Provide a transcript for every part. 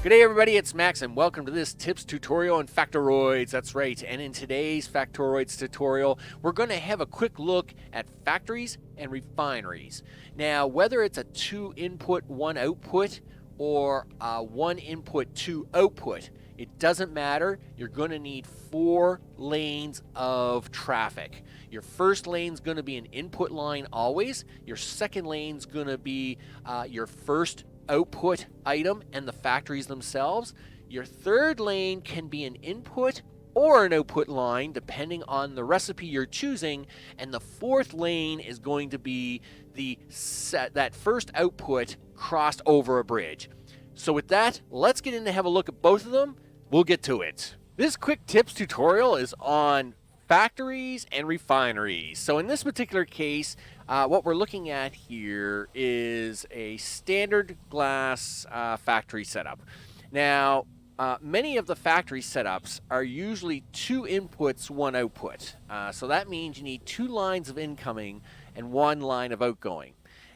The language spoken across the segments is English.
Good day, everybody. It's Max, and welcome to this tips tutorial on Facteroids. That's right. And in today's Facteroids tutorial, we're going to have a quick look at factories and refineries. Now, whether it's a 2 input, 1 output, or 1 input, 2 output, it doesn't matter. You're going to need 4 lanes of traffic. Your first lane's going to be an input line always. Your second lane's going to be your first output item and the factories themselves. Your third lane can be an input or an output line depending on the recipe you're choosing, and the fourth lane is going to be that first output crossed over a bridge. So with that, let's get in to have a look at both of them. We'll get to it. This quick tips tutorial is on factories and refineries. So in this particular case, what we're looking at here is a standard glass factory setup. Now, many of the factory setups are usually 2 inputs, 1 output. So that means you need 2 lines of incoming and 1 line of outgoing.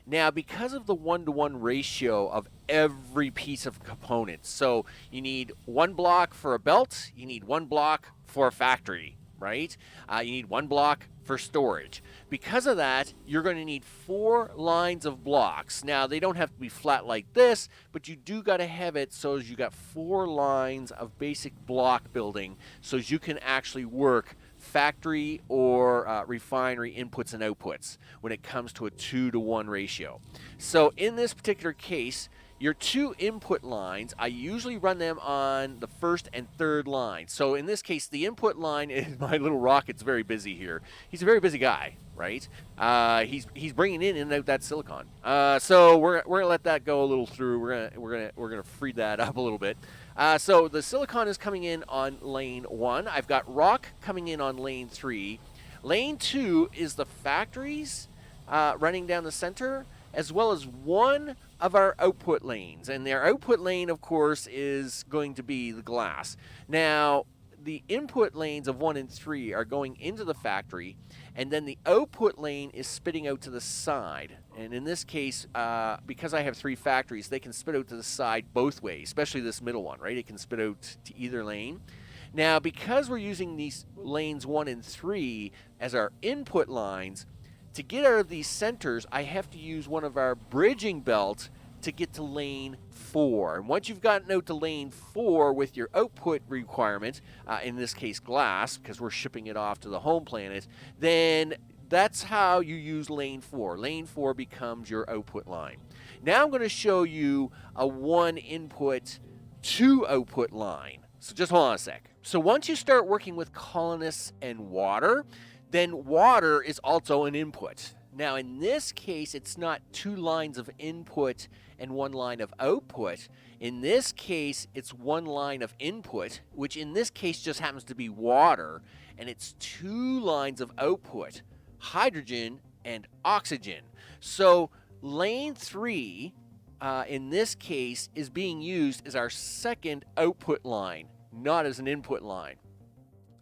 Now, because of the 1-to-1 ratio of every piece of component, so you need 1 block for a belt, you need 1 block for a factory, right? You need 1 block for storage. Because of that, you're going to need 4 lines of blocks. Now, they don't have to be flat like this, but you do got to have it so as you got 4 lines of basic block building so as you can actually work factory or refinery inputs and outputs when it comes to a 2-to-1 ratio. So in this particular case, your 2 input lines, I usually run them on the first and third line. So in this case, the input line is my little rocket's very busy here. He's a very busy guy, right? He's bringing in and out that silicon. So we're gonna let that go a little through. We're gonna free that up a little bit. So the silicon is coming in on lane 1. I've got rock coming in on lane 3. Lane 2 is the factories running down the center, as well as 1 of our output lanes. And their output lane, of course, is going to be the glass. Now, the input lanes of 1 and 3 are going into the factory, and then the output lane is spitting out to the side. And in this case, because I have 3 factories, they can spit out to the side both ways, especially this middle one, right? It can spit out to either lane. Now, because we're using these lanes 1 and 3 as our input lines, to get out of these centers, I have to use one of our bridging belts to get to lane 4. And once you've gotten out to lane 4 with your output requirement, in this case glass, because we're shipping it off to the home planet, then that's how you use lane 4. Lane 4 becomes your output line. Now I'm going to show you a 1 input, 2 output line. So just hold on a sec. So once you start working with colonists and water, then water is also an input. Now, in this case, it's not 2 lines of input and 1 line of output. In this case, it's 1 line of input, which in this case just happens to be water, and it's 2 lines of output, hydrogen and oxygen. So lane 3, in this case, is being used as our second output line, not as an input line.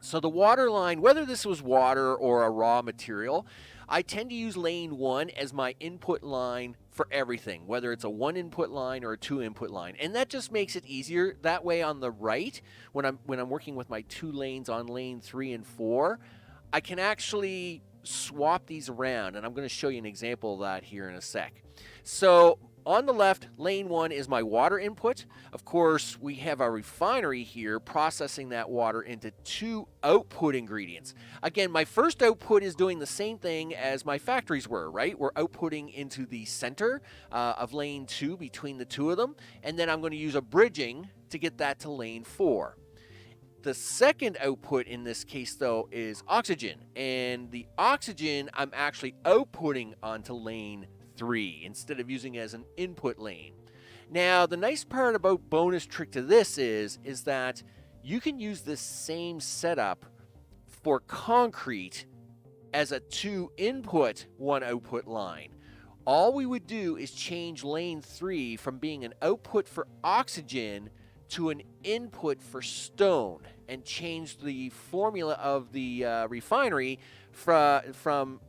So the water line, whether this was water or a raw material, I tend to use lane 1 as my input line for everything, whether it's a 1 input line or a 2 input line. And that just makes it easier. That way on the right, when I'm working with my 2 lanes on lane 3 and 4, I can actually swap these around. And I'm going to show you an example of that here in a sec. So on the left, lane 1 is my water input. Of course, we have a refinery here processing that water into 2 output ingredients. Again, my first output is doing the same thing as my factories were, right? We're outputting into the center of lane 2 between the 2 of them, and then I'm going to use a bridging to get that to lane 4. The second output in this case, though, is oxygen, and the oxygen I'm actually outputting onto lane 3 instead of using it as an input lane. Now, the nice part about bonus trick to this is that you can use this same setup for concrete as a 2 input, 1 output line. All we would do is change lane 3 from being an output for oxygen to an input for stone, and change the formula of the refinery from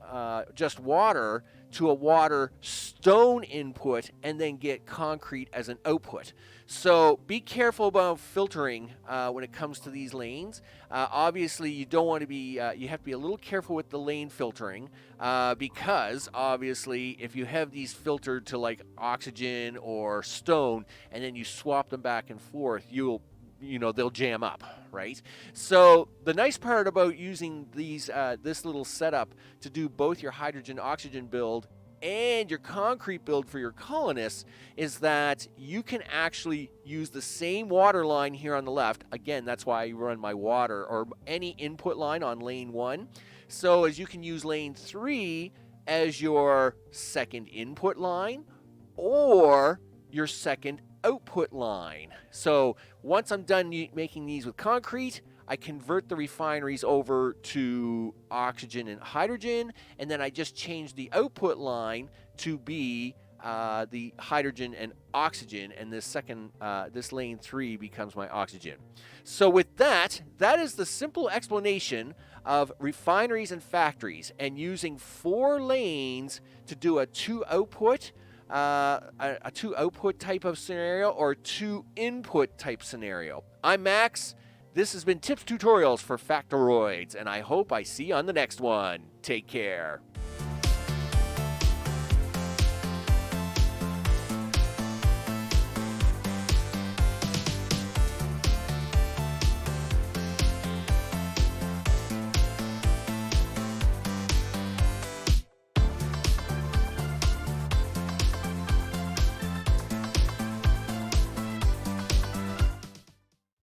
just water to a water stone input, and then get concrete as an output. So be careful about filtering when it comes to these lanes. Obviously, you don't want to be, you have to be a little careful with the lane filtering because obviously, if you have these filtered to like oxygen or stone and then you swap them back and forth, they'll jam up, right? So the nice part about using this little setup to do both your hydrogen oxygen build and your concrete build for your colonists is that you can actually use the same water line here on the left. Again, that's why I run my water or any input line on lane 1. So as you can use lane 3 as your second input line or your second output line. So once I'm done making these with concrete, I convert the refineries over to oxygen and hydrogen, and then I just change the output line to be the hydrogen and oxygen, and this lane 3 becomes my oxygen. So with that is the simple explanation of refineries and factories, and using 4 lanes to do a 2 output type of scenario or 2 input type scenario. I'm Max. This has been Tips Tutorials for Facteroids, and I hope I see you on the next one. Take care.